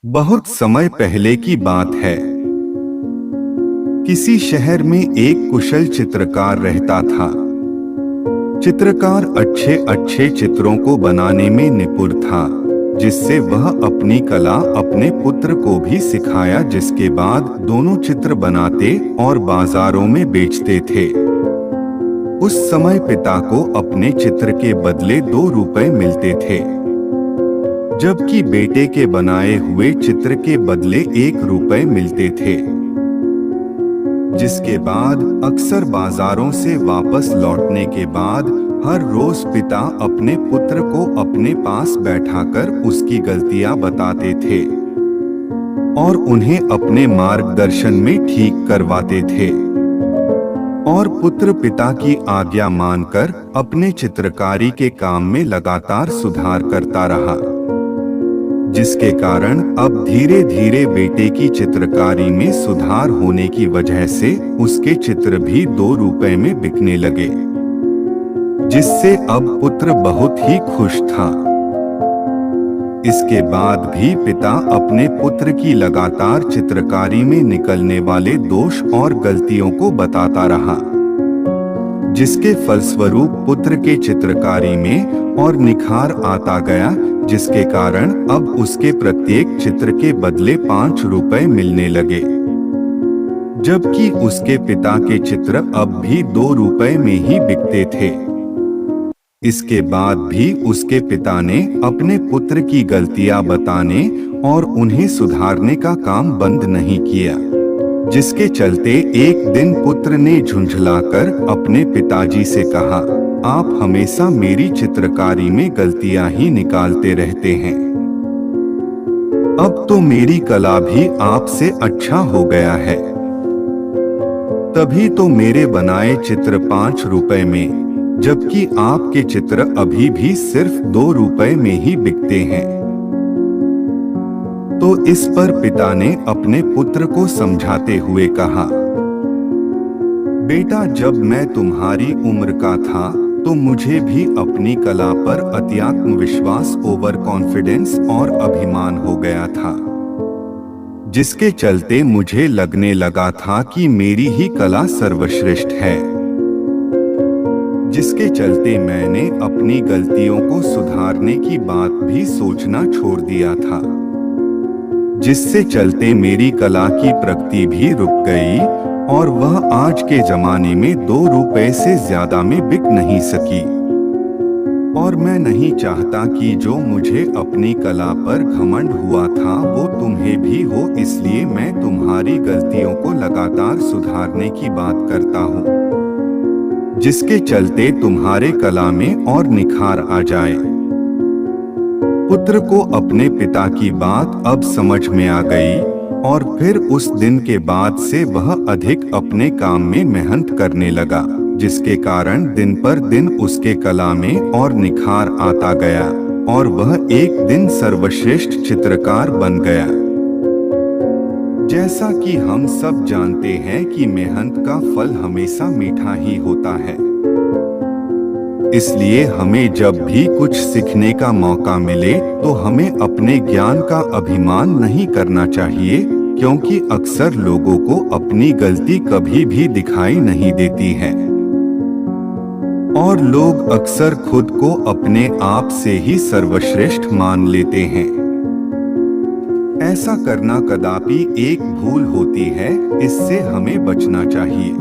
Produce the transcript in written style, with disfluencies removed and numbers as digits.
बहुत समय पहले की बात है। किसी शहर में एक कुशल चित्रकार रहता था। चित्रकार अच्छे अच्छे चित्रों को बनाने में निपुण था, जिससे वह अपनी कला अपने पुत्र को भी सिखाया, जिसके बाद दोनों चित्र बनाते और बाजारों में बेचते थे। उस समय पिता को अपने चित्र के बदले 2 रुपए मिलते थे, जबकि बेटे के बनाए हुए चित्र के बदले 1 रुपए मिलते थे। जिसके बाद अक्सर बाजारों से वापस लौटने के बाद हर रोज पिता अपने पुत्र को अपने पास बैठाकर उसकी गलतियां बताते थे और उन्हें अपने मार्गदर्शन में ठीक करवाते थे। और पुत्र पिता की आज्ञा मानकर अपने चित्रकारी के काम में लगातार सुधार करता रहा, जिसके कारण अब धीरे धीरे बेटे की चित्रकारी में सुधार होने की वजह से उसके चित्र भी 2 रुपए में बिकने लगे, जिससे अब पुत्र बहुत ही खुश था। इसके बाद भी पिता अपने पुत्र की लगातार चित्रकारी में निकलने वाले दोष और गलतियों को बताता रहा, जिसके फलस्वरूप पुत्र के चित्रकारी में और निखार आता गया, जिसके कारण अब उसके प्रत्येक चित्र के बदले 5 रुपए मिलने लगे, जबकि उसके पिता के चित्र अब भी 2 रुपए में ही बिकते थे। इसके बाद भी उसके पिता ने अपने पुत्र की गलतियां बताने और उन्हें सुधारने का काम बंद नहीं किया, जिसके चलते एक दिन पुत्र ने झुंझलाकर अपने पिताजी से कहा, आप हमेशा मेरी चित्रकारी में गलतियां ही निकालते रहते हैं। अब तो मेरी कला भी आपसे अच्छा हो गया है। तभी तो मेरे बनाए चित्र 5 रुपए में, जबकि आपके चित्र अभी भी सिर्फ 2 रुपए में ही बिकते हैं। तो इस पर पिता ने अपने पुत्र को समझाते हुए कहा, बेटा, जब मैं तुम्हारी उम्र का था तो मुझे भी अपनी कला पर अति आत्मविश्वास, ओवर कॉन्फिडेंस और अभिमान हो गया था, जिसके चलते मुझे लगने लगा था कि मेरी ही कला सर्वश्रेष्ठ है, जिसके चलते मैंने अपनी गलतियों को सुधारने की बात भी सोचना छोड़ दिया था, जिससे चलते मेरी कला की प्रगति भी रुक गई और वह आज के जमाने में 2 रुपए से ज्यादा में बिक नहीं सकी। और मैं नहीं चाहता कि जो मुझे अपनी कला पर घमंड हुआ था वो तुम्हें भी हो, इसलिए मैं तुम्हारी गलतियों को लगातार सुधारने की बात करता हूँ, जिसके चलते तुम्हारे कला में और निखार आ जाए। पुत्र को अपने पिता की बात अब समझ में आ गई और फिर उस दिन के बाद से वह अधिक अपने काम में मेहनत करने लगा, जिसके कारण दिन पर दिन उसके कला में और निखार आता गया और वह एक दिन सर्वश्रेष्ठ चित्रकार बन गया। जैसा कि हम सब जानते हैं कि मेहनत का फल हमेशा मीठा ही होता है, इसलिए हमें जब भी कुछ सीखने का मौका मिले तो हमें अपने ज्ञान का अभिमान नहीं करना चाहिए, क्योंकि अक्सर लोगों को अपनी गलती कभी भी दिखाई नहीं देती है और लोग अक्सर खुद को अपने आप से ही सर्वश्रेष्ठ मान लेते हैं। ऐसा करना कदापि एक भूल होती है, इससे हमें बचना चाहिए।